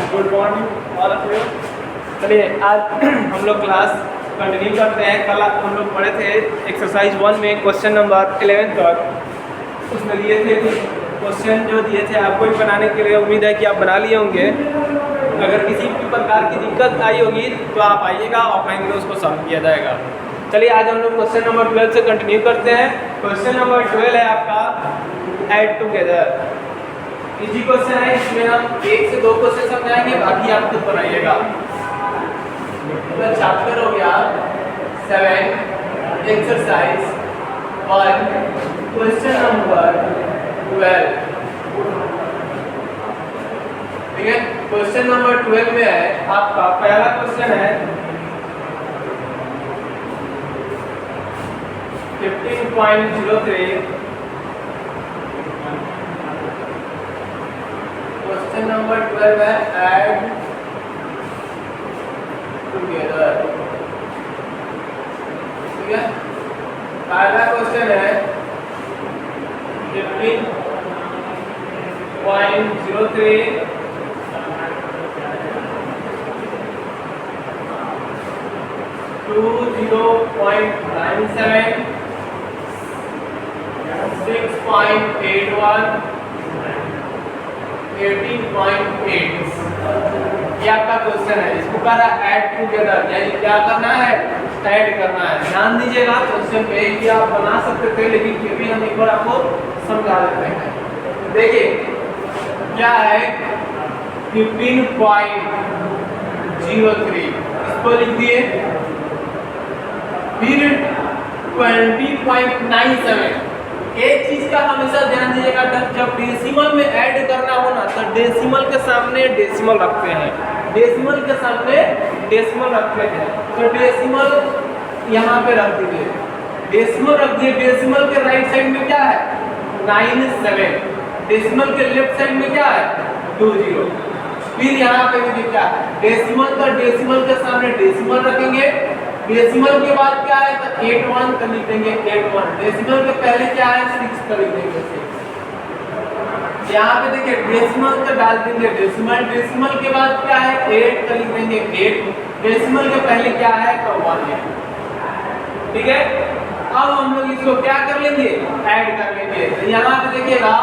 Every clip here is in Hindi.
Good morning all of you. चलिए आज हम लोग क्लास कंटिन्यू करते हैं। कल हम लोग पढ़े थे एक्सरसाइज 1 में क्वेश्चन नंबर 11 तक। उसमें दिए थे क्वेश्चन जो दिए थे आपको ही बनाने के लिए। उम्मीद है कि आप बना लिए होंगे। अगर किसी भी प्रकार की दिक्कत आई होगी तो आप आइएगा, ऑफलाइन में उसको सॉल्व किया जाएगा। चलिए आज हम लोग क्वेश्चन नंबर 12 से कंटिन्यू करते हैं। क्वेश्चन नंबर 12 है आपका ऐड टुगेदर। इजी क्वेश्चन है, इसमें हम 1 से 2 क्वेश्चन समझाएंगे, बाकी आप खुद बनाइएगा। तो चैप्टर हो गया 7 एक्सरसाइज 1 क्वेश्चन नंबर 12। ठीक है, क्वेश्चन नंबर 12 में है आपका पहला क्वेश्चन है 15.03। क्वेश्चन नंबर 12 है ऐड टुगेदर। ठीक है, पहला क्वेश्चन है 15.03 20.97 6.81 18.8। ये आपका क्वेश्चन है। इसको कह रहा है ऐड टुगेदर, यानी क्या करना है, ऐड करना है। ध्यान दीजिएगा क्वेश्चन पे कि आप बना सकते थे, लेकिन फिर भी हम एक बार आपको समझा देते हैं। देखिए क्या है 15.03, इसको लिख दिए, फिर 20.97। एक चीज का हमेशा ध्यान दीजिएगा, जब डेसिमल में ऐड करना हो ना तो डेसिमल के सामने डेसिमल रखते हैं, डेसिमल के सामने डेसिमल रखते हैं। तो डेसिमल यहाँ पे रख दीजिए, डेसिमल रख दिए। डेसिमल के राइट साइड में क्या है 97, डेसिमल के लेफ्ट साइड में क्या है 20। फिर यहाँ पे भी क्या है डेसिमल, तो डेसिमल के सामने डेसिमल रखेंगे। डेसिमल के बाद क्या है तो 81 कर लिख देंगे 81। डेसिमल के पहले क्या है 6 कर लिख देंगे 6। यहाँ पे देखिए डेसिमल का डाल देंगे डेसिमल, डेसिमल के बाद क्या है 8 कर लिख देंगे 8। डेसिमल के पहले क्या है तो 1 है। ठीक है, अब हम लोग इसको क्या कर लेंगे, ऐड कर लेंगे। तो यहाँ पे देखिएगा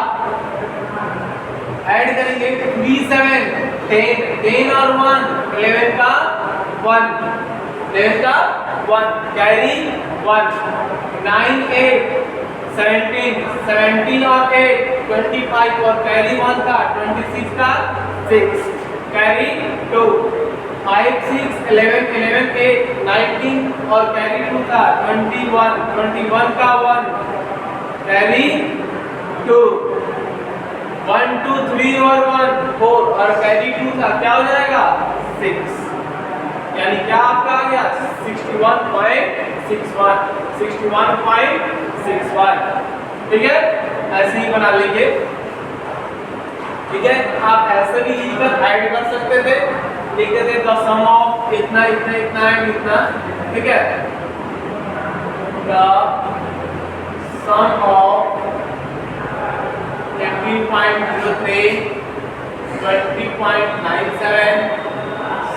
ऐड करेंगे 3 7 10, 10 और 1 11 का 1, 11 का 1 कैरी 1, 9 8 17, 17 और 8 25 और कैरी 1 का 26 का 6 कैरी 2, 5 6 11 11 8 19 और कैरी 2 का 21, 21 का 1 कैरी 2, 1 2 3 और 1 4 और कैरी 2 का क्या हो जाएगा 6, यानी क्या आपका आ गया 61.61, 61.61। ठीक है, ऐसे ही बना लेंगे। ठीक है, आप ऐसे भी इधर ऐड कर सकते थे, लिखते थे द सम ऑफ इतना इतना इतना एंड इतना। ठीक है, द सम ऑफ 15.03 20.97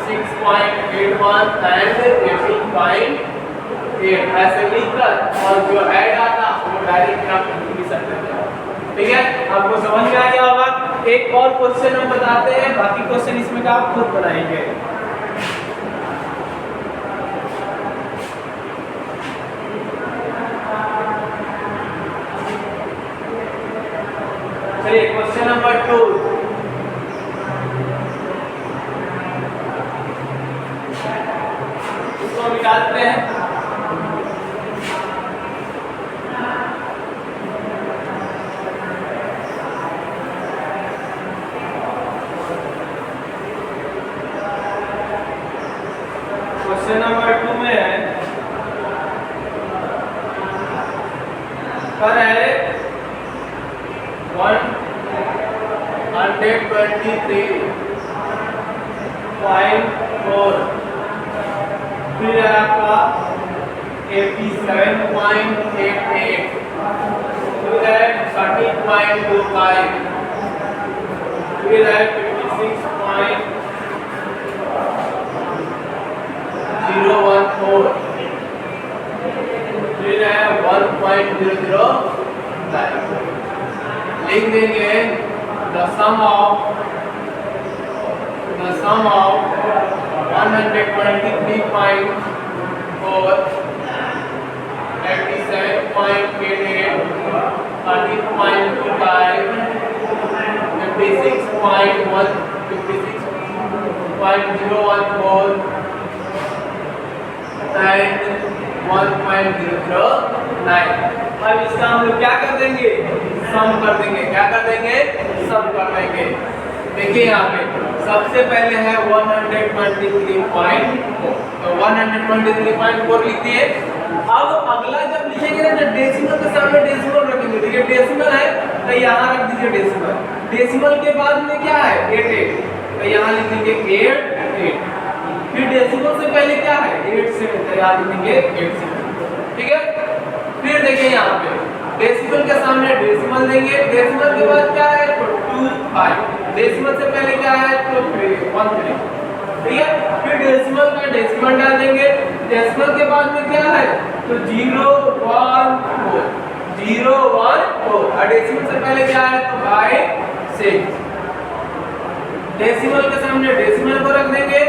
6.81 एंड 18.8 ऐसे लिखकर और जो ऐड आता वो डायरेक्ट आप लिख भी सकते हैं। ठीक है, आपको समझ में आ गया होगा। एक और क्वेश्चन हम बताते हैं, बाकी क्वेश्चन इसमें का आप खुद बनाएंगे। चलिए क्वेश्चन नंबर 2। इसको निकालते हैं। क्वेश्चन नंबर 2 में है पर है 123.4, फिर है आपका 87.88, फिर है 30.25, फिर है 56.014, फिर है 1.009। लिख देंगे द सम ऑफ 123.4 87.88 13.25 56.014 and 1.009। अब इसका हम लोग क्या कर देंगे, सम कर देंगे। क्या कर देंगे, सम कर देंगे। देखिए यहाँ पे सबसे पहले है 123.4, तो 123.4 लिख दिए। अब अगला जब लिखेंगे ना, जब डेसिमल के सामने डेसिमल रखेंगे, देखिए डेसिमल है तो यहाँ रख दीजिए डेसिमल। डेसिमल के बाद में क्या है 88, तो यहाँ लिखेंगे 88। फिर डेसिमल से पहले क्या है 87, तो यहाँ लिखेंगे 87। ठीक है। फिर देखिए यहाँ पे डेसिमल के सामने डेसिमल देंगे, डेसिमल के बाद क्या है तो 25, डेसिमल से पहले क्या है तो 13। ठीक है। फिर डेसिमल का डेसिमल डाल देंगे, डेसिमल के बाद में क्या है तो 0.1 4 और डेसिमल से पहले क्या है तो बाय 6। डेसिमल के सामने डेसिमल को रख देंगे।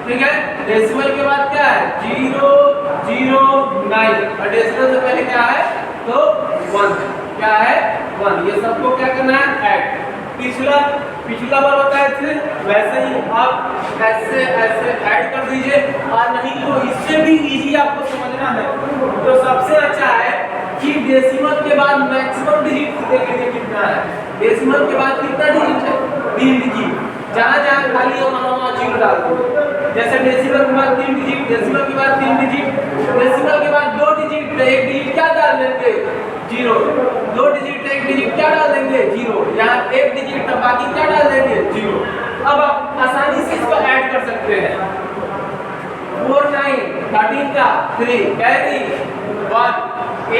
ठीक है। डेसिमल के बाद क्या है 0.009 और डेसिमल से पहले क्या है तो 1, क्या है 1। ये सबको क्या करना है ऐड। पिछला बार बताया थे वैसे ही आप ऐसे ऐड कर दीजिए, और नहीं तो इससे भी इजी आपको समझना है तो सबसे अच्छा है कि डेसिमल के बाद मैक्सिमम डिजिट देख लीजिए कितना है। डेसिमल के बाद कितना डिजिट है 3 डिजिट, जहाँ खाली है वहाँ 0 डाल दो। जैसे डेसिमल के बाद 3 डिजिट, डेसिमल के बाद 3 डिजिट, डेसिमल के बाद 2 डिजिट, 1 डिजिट क्या डाल देंगे 0, 2 डिजिट 1 डिजिट क्या डाल देंगे 0, यहाँ 1 डिजिट तो बाकी क्या डाल देंगे 0। अब आप आसानी से इसको ऐड कर सकते हैं। 4 9 13 का 3 कैरी 1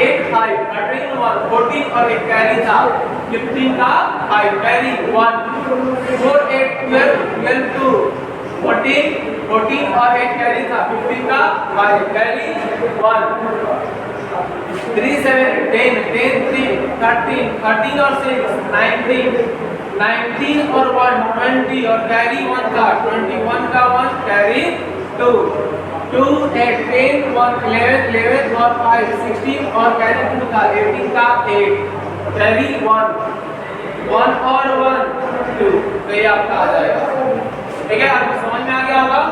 8 5 13 1 14 और एक कैरी था 15 का 5 कैरी 1 4 8 12 12 2 14 14 और एक कैरी था 15 का 5 कैरी 1 3 7 10 10 3 13 13 और 6 19 19 और 1 20 और कैरी 1 का 21 का 1 कैरी 2 2 8 10 1 11 11 और 5 16 और कैरी 2 का 18 का 8 कैरी 1 1 और 1 2। तो ये आपका आ जाएगा। ठीक है। आपको समझ में आ गया होगा।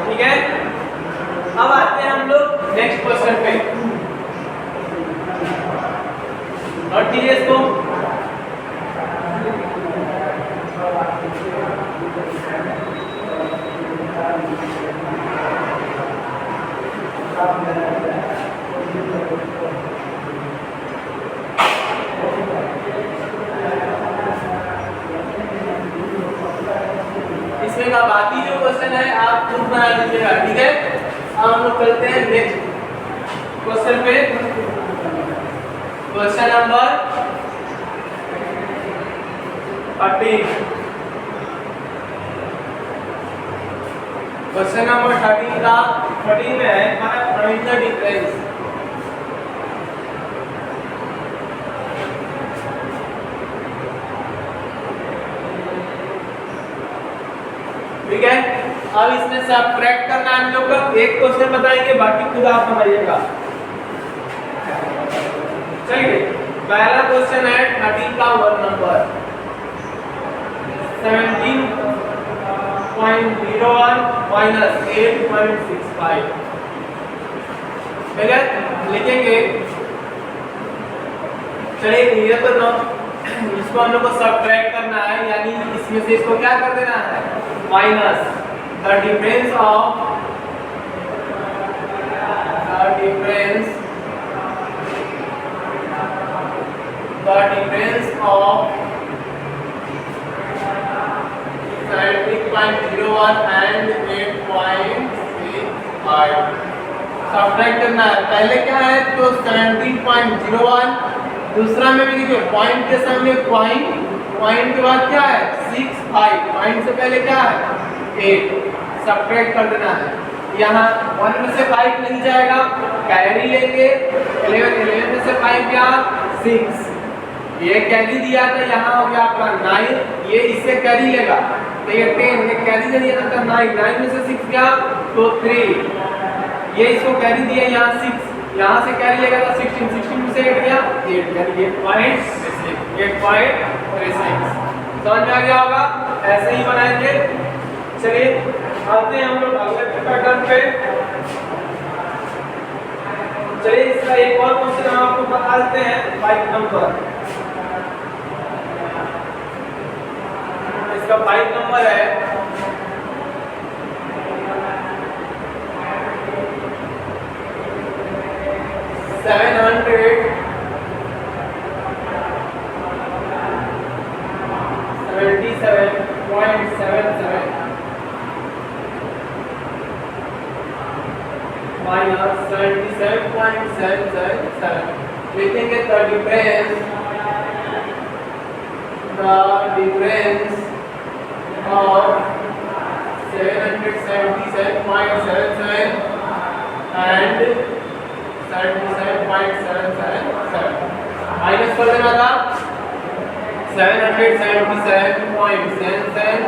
ठीक है। अब आते हैं हम लोग नेक्स्ट क्वेश्चन पे। नोट कीजिए इसको। इसमें का बाकी जो क्वेश्चन है आप खुद बना लीजिएगा। ठीक है। अब हम लोग चलते हैं नेक्स्ट क्वेश्चन पे। Question number 13। क्वेश्चन नंबर 13 का 13 में है फाइंड द डिफरेंस। ठीक है। अब इसमें सबट्रैक्ट करना है हम लोग का। एक क्वेश्चन बताएंगे, बाकी खुद आप समझिएगा। चलिए पहला क्वेश्चन है 13 का 1 नंबर 17.01 माइनस 8.65। ठीक है। लिखेंगे। चलिए ये तो ना इसको हम लोग को सबट्रैक्ट करना है, यानी इसमें से इसको क्या कर देना है minus the difference of 8.01 and 8.65 subtract करना है। पहले क्या है तो 17.01, दूसरा में भी देखिए पॉइंट के सामने पॉइंट, पॉइंट के बाद क्या है 65, पॉइंट से पहले क्या है 8, सब्ट्रैक्ट कर देना है। यहाँ 1 में से 5 नहीं जाएगा, कैरी लेंगे 11 में से 5 क्या 6, ये कैरी दिया था, यहाँ हो गया आपका 9, ये इससे कैरी लेगा तो ये 10, ये कैरी दिया था 9 में से 6 क्या तो 3, ये इसको कैरी दिया यहाँ 6, यहाँ से कैरी लेगा तो 16 में से 8 गया 8, यानी 8.36 समझ में आ गया होगा। ऐसे ही बनाएंगे। चलिए आते हैं हम लोग अगले पैटर्न पे। चलिए इसका एक और क्वेश्चन हम आपको बता देते हैं 5 नंबर। इसका 5 नंबर है 777.77 minus 77.777 लिखेंगे the difference of 777.77 and 77.777 minus कर देना था 777.77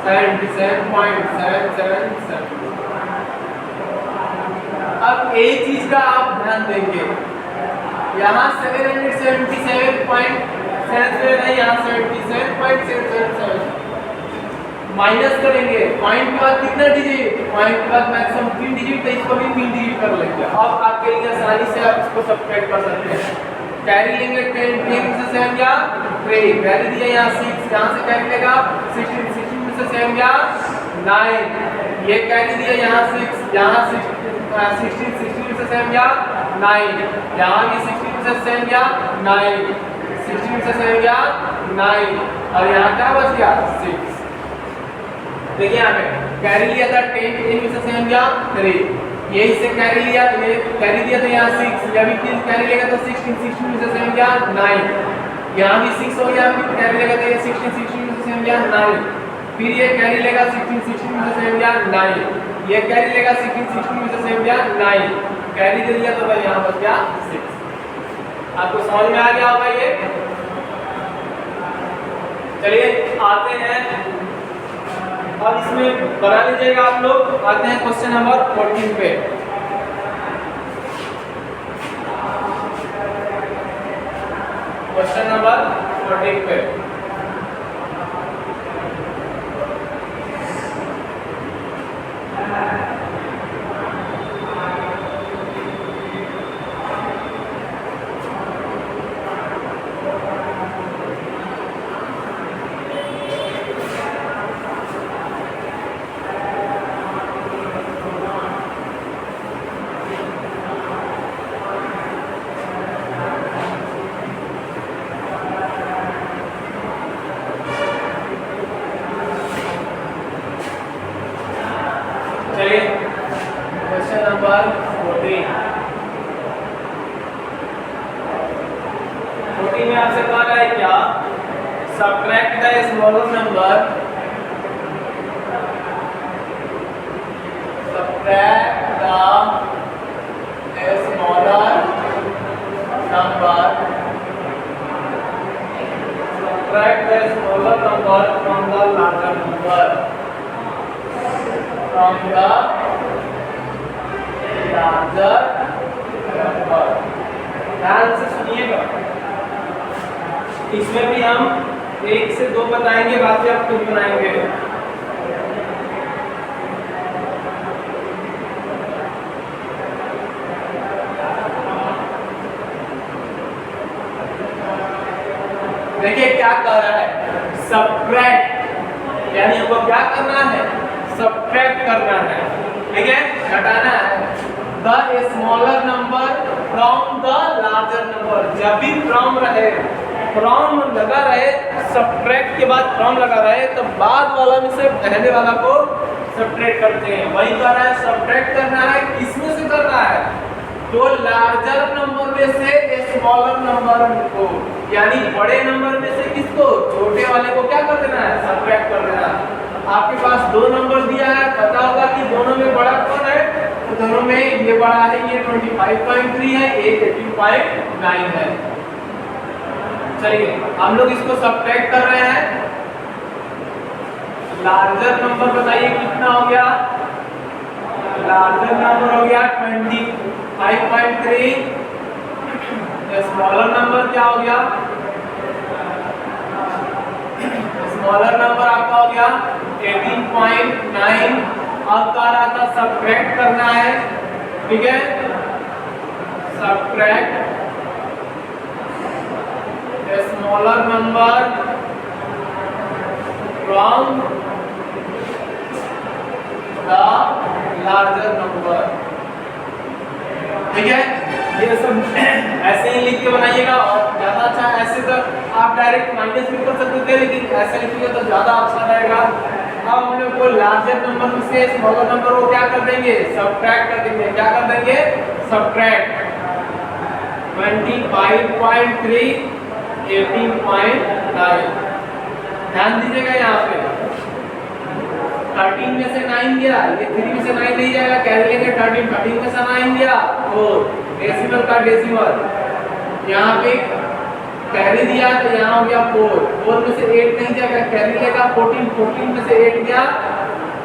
77.777। अब एक चीज का आप ध्यान देंगे, यहाँ 777.77 है, यहाँ 77.777 माइनस करेंगे पॉइंट के बाद कितना डिजिट, पॉइंट के बाद मैक्सिमम 3 डिजिट, तो इसको भी 3 डिजिट कर लेंगे। अब आपके लिए आसानी से आप इसको सब्ट्रैक्ट कर सकते हैं। कैरी लेंगे 10 में से 7 गया 3, कैरी दिया यहाँ 6, यहाँ से कैरी लेगा 16 में से 7 गया 9, ये कैरी दिया यहाँ 6, यहाँ 16 में से 7 गया 9, यहाँ भी 16 में से 7 गया 9, 16 में से 7 गया 9, और यहाँ क्या बच गया 6। देखिए यहाँ पे कैरी लिया था 10 में से 7 गया 3, ये इससे कैरी लिया, ये कैरी दिया तो यहाँ 6, या भी 3 कैरी लेगा तो 16 में से 7 गया 9, यहाँ भी 6 हो गया, फिर कैरी लेगा तो ये 16 में से 7 गया 9, फिर ये कैरी लेगा 16 में से 7 गया 9, ये कैरी लेगा 16 में से 7 गया 9, कैरी दे दिया तो भाई यहाँ बच गया 6। आपको समझ में आ गया होगा ये। चलिए आते हैं, अब इसमें बना लीजिएगा आप लोग। आते हैं क्वेश्चन नंबर 14 पे। क्वेश्चन नंबर 14 पे क्वेश्चन नंबर 14 में आपसे कहा है क्या, subtract the smaller number, subtract the smaller number, subtract the smaller number from the larger number, from the larger number। ध्यान से सुनिएगा, इसमें भी हम 1 से 2 बताएंगे, बाकी आप खुद बनाएंगे। देखिए क्या कह रहा है, सब्ट्रैक्ट, यानी हमको क्या करना है, सब्ट्रैक्ट करना है, ठीक है, घटाना है। The smaller number from the larger number, जब भी फ्रॉम रहे फ्रॉम लगा रहे, सब्ट्रैक्ट के बाद फ्रॉम लगा रहे, तो बाद वाला में से पहले वाला को सब्ट्रैक्ट करते हैं। वही कर रहा है, सब्ट्रैक्ट करना है, किसमें से कर रहा है, तो लार्जर नंबर में से स्मॉलर नंबर को, यानी बड़े नंबर में से किसको, छोटे वाले को क्या कर देना है, सब्ट्रैक्ट कर देना है। आपके पास दो नंबर दिया है, पता होगा कि दोनों में बड़ा कौन है, तो दोनों में ये बड़ा है, ये 25.3 है, एक 18.9 है। चलिए हम लोग इसको सब्ट्रैक्ट कर रहे हैं। लार्जर नंबर बताइए कितना हो गया, लार्जर नंबर हो गया 25.3, स्मॉलर नंबर क्या हो गया, स्मॉलर नंबर आपका हो गया 18.9। अब कह रहा था सब्ट्रैक्ट करना है, ठीक है, subtract smaller number from the larger number, ठीक है। ये सब ऐसे ही लिख के बनाइएगा, और ज्यादा अच्छा, ऐसे तो आप डायरेक्ट माइनस भी कर सकते थे, लेकिन ऐसे लिखिएगा तो ज्यादा अच्छा रहेगा। अब हम लोग को लार्जर नंबर में से स्मॉलर नंबर को क्या कर देंगे, सब्ट्रैक्ट कर देंगे। क्या कर देंगे, सब्ट्रैक्ट 25.3 18.9। ध्यान दीजिएगा यहाँ पे 13 में से 9 गया, ये 3 में से 9 नहीं जाएगा, कैरी लेंगे 13 में से 9 गया, और डेसिमल का डेसिमल, यहाँ पे कैरी दिया तो यहाँ हो गया 4 में से 8 नहीं जाएगा, कैरी लेगा 14 में से 8 गया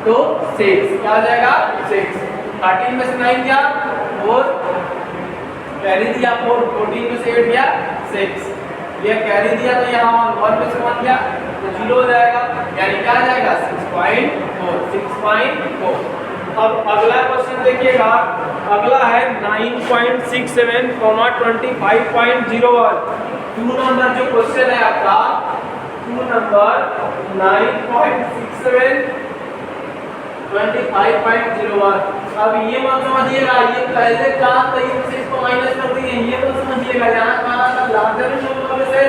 तो 6, क्या आ जाएगा 6। 13 में से 9 गया, और कैरी दिया 14 में से 8 गया 6, ये कैरी दिया तो यहाँ 1 में से 1 गया तो 0 हो जाएगा, यानी क्या आ जाएगा 6.4। अब अगला क्वेश्चन देखिएगा, अगला है 9.67, 25.01। 2 नंबर जो क्वेश्चन है आपका, 2 नंबर 9.67 25.01। अब ये मत समझिएगा, ये पहले का तरीके से इसको माइनस कर दिए, ये तो समझिएगा, यहाँ कहा था लार्जर नंबर में से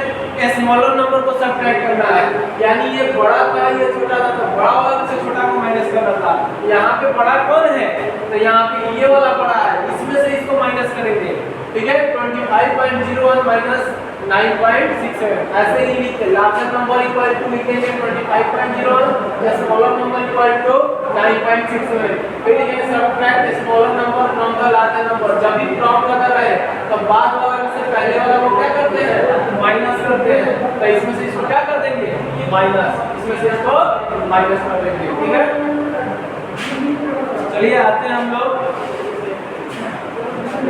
स्मॉलर नंबर को सब्ट्रैक्ट करना है, यानी ये बड़ा था ये छोटा था, तो बड़ा वाला से छोटा को माइनस करना था। यहाँ पे बड़ा कौन है, तो यहाँ पे ये वाला बड़ा है, इसमें से इसको माइनस करेंगे, ठीक है। 25.01 माइनस 9.67, ऐसे ही लिखते, लार्जर नंबर इक्वल टू लिखेंगे 25.01, स्मॉलर नंबर इक्वल टू 9.67। फिर ये subtract smaller number from the larger number, जब भी फ्रॉम लगा रहे तो बाद वाला में से पहले वाला को क्या करते हैं, माइनस करते हैं, तो इसमें से इसको क्या कर देंगे, माइनस, इसमें से इसको माइनस कर देंगे, ठीक है। चलिए आते हैं हम लोग,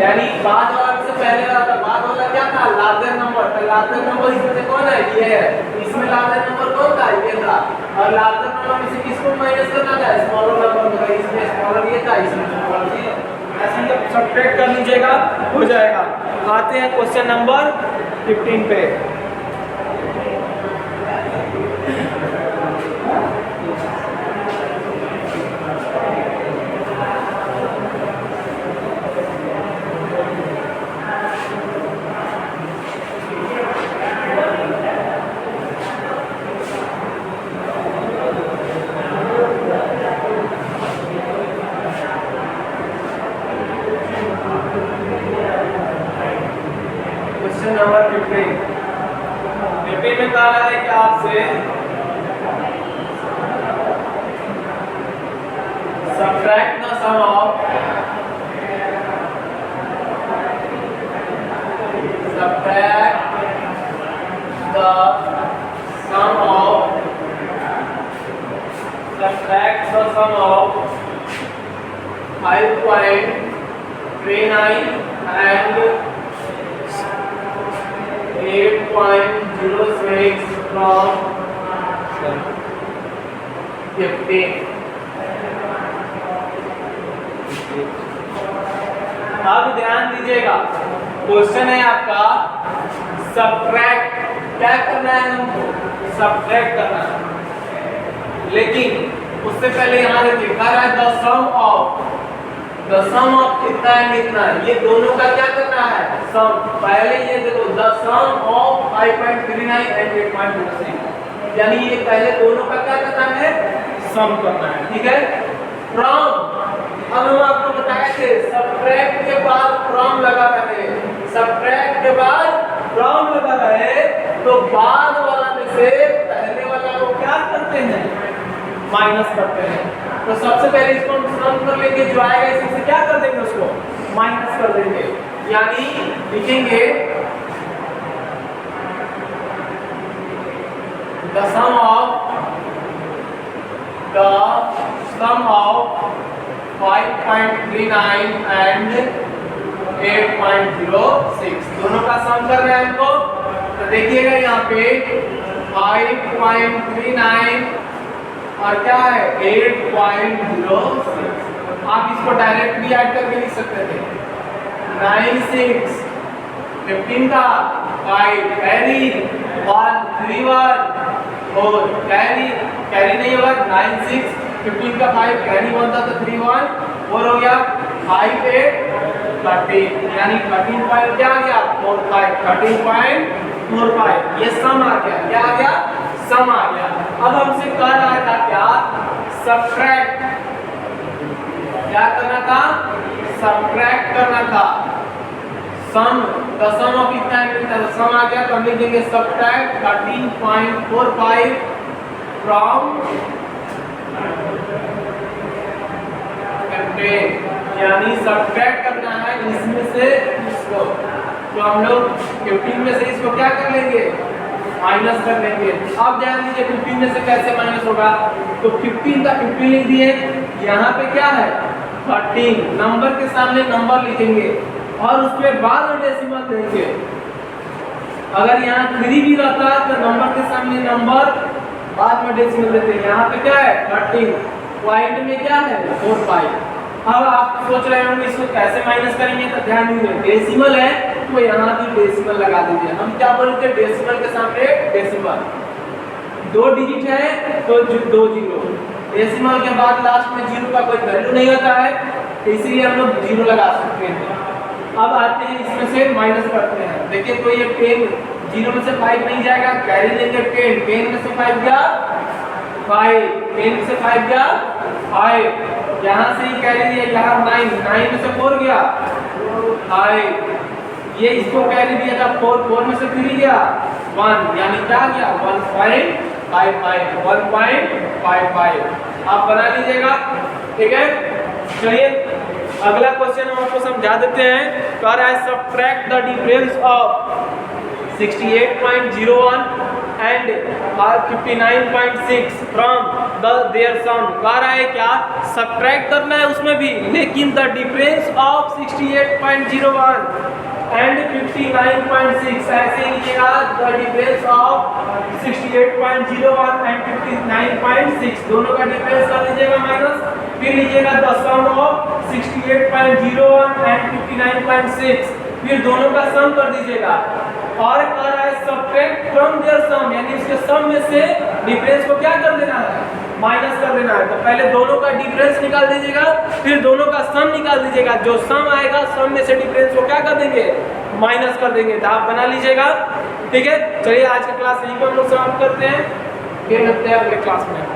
यानी बाद वाला से पहले वाला, बाद वाला क्या था, लार्जर नंबर, तो लार्जर नंबर इसमें से कौन है, ये है, इसमें लार्जर नंबर कौन था, ये था, और लार्जर नंबर में से किसको माइनस करना था, स्मॉलर नंबर को, इसमें स्मॉलर ये था, इसमें स्मॉलर ये, ऐसे ही सब्ट्रैक्ट कर लीजिएगा, हो जाएगा। आते हैं क्वेश्चन नंबर 15 पे। नंबर 15 में कहा है कि आपसे subtract the sum of subtract the sum of 5.39 and 8.06 from 15. अब ध्यान दीजिएगा, क्वेश्चन है आपका सब्ट्रैक्ट, क्या करना है हमको, सब्ट्रैक्ट करना है, लेकिन उससे पहले यहाँ देखिए कह रहा है the sum of the sum of कितना है कितना है, ये दोनों का क्या करना है सम। पहले ये देखो द सम ऑफ 5.39 एंड 8.06, यानी ये पहले दोनों का क्या करना है सम करना है, ठीक है। फ्रॉम, अब हम आपको बताए थे सब्ट्रैक्ट के बाद फ्रॉम लगा रहे, सब्ट्रैक्ट के बाद फ्रॉम लगा रहे तो बाद वाला में से पहले वाला को क्या करते हैं माइनस करते हैं। तो सबसे पहले इसको हम सम कर लेंगे, जो आएगा इससे क्या कर देंगे उसको माइनस कर देंगे, यानी लिखेंगे द सम ऑफ 5.39 एंड 8.06 दोनों का सम कर रहे हैं हमको। तो देखिएगा यहाँ पे 5.39 और क्या है 8.06, आप इसको डायरेक्ट भी ऐड करके लिख सकते थे। 9 6 15 का 5 कैरी 1 3 1 4 कैरी नहीं होगा, 9 6 15 का 5 कैरी 1 था तो 3 1 4 हो गया, 5 8 13, यानी 13 पॉइंट क्या आ गया 45, 13.45, ये सम आ गया, क्या आ गया सम आ गया। अब हमसे कह रहा था क्या सब्ट्रैक्ट, क्या करना था सब्ट्रैक्ट करना था सम, द सम ऑफ कितना है कितना, सम आ गया तो हम लिख देंगे सब्ट्रैक्ट 13.45 फ्रॉम 15, यानी सब्ट्रैक्ट करना है इसमें से इसको, तो हम लोग 15 में से इसको क्या कर लेंगे माइनस कर लेंगे। अब ध्यान दीजिए 15 में से कैसे माइनस होगा, तो 15 का 15 लिख दिए, यहाँ पे क्या है 13, नंबर के सामने नंबर लिखेंगे और उसके बाद में डेसिमल देंगे। अगर यहाँ 3 भी रहता तो नंबर के सामने नंबर बाद में डेसिमल देते हैं, यहाँ पे क्या है 13, पॉइंट में क्या है 45। अब आप सोच रहे होंगे इसको कैसे माइनस करेंगे, तो ध्यान दीजिए डेसिमल है तो यहाँ भी डेसिमल लगा दीजिए। हम क्या बोलते हैं डेसिमल के सामने डेसिमल, 2 डिजिट है तो 2 जीरो, डेसिमल के बाद लास्ट में जीरो का कोई वैल्यू नहीं होता है तो इसीलिए हम लोग जीरो लगा सकते हैं। अब आते हैं इसमें से माइनस करते हैं, देखिए तो ये 10 जीरो में से 5 नहीं जाएगा, कैरी लेंगे 10, 10 में से 5 गया 5, 10 में से 5 गया 5, यहाँ से ही कैरी दिया, यहाँ 9, 9 में से 4 गया 5, ये इसको कैरी दिया था 4, 4 में से 3 गया 1, यानी क्या गया 1.55, आप बना लीजिएगा, ठीक है। चलिए अगला क्वेश्चन हम आपको समझा देते हैं। कह रहा है subtract the difference of 68.01 and 59.6 from their sum. कह रहा है क्या सब्ट्रैक्ट करना है उसमें भी, लेकिन द डिफरेंस ऑफ 68.01 एंड 59.6 ऐसे ही लिखिएगा, द डिफरेंस ऑफ 68.01 एंड 59.6 दोनों का डिफरेंस कर लीजिएगा माइनस, फिर लीजिएगा द सम ऑफ 68.01 एंड 59.6, फिर दोनों का सम कर दीजिएगा। और कह रहा है सब्ट्रैक्ट फ्रॉम देयर सम, यानी उसके सम में से डिफरेंस को क्या कर देना है माइनस कर देना है। तो पहले दोनों का डिफरेंस निकाल दीजिएगा, फिर दोनों का सम निकाल दीजिएगा, जो सम आएगा सम में से डिफरेंस को क्या कर देंगे माइनस कर देंगे। तो आप बना लीजिएगा, ठीक है। चलिए आज का क्लास यहीं पर हम लोग समाप्त करते हैं, फिर मिलते हैं अगले क्लास में।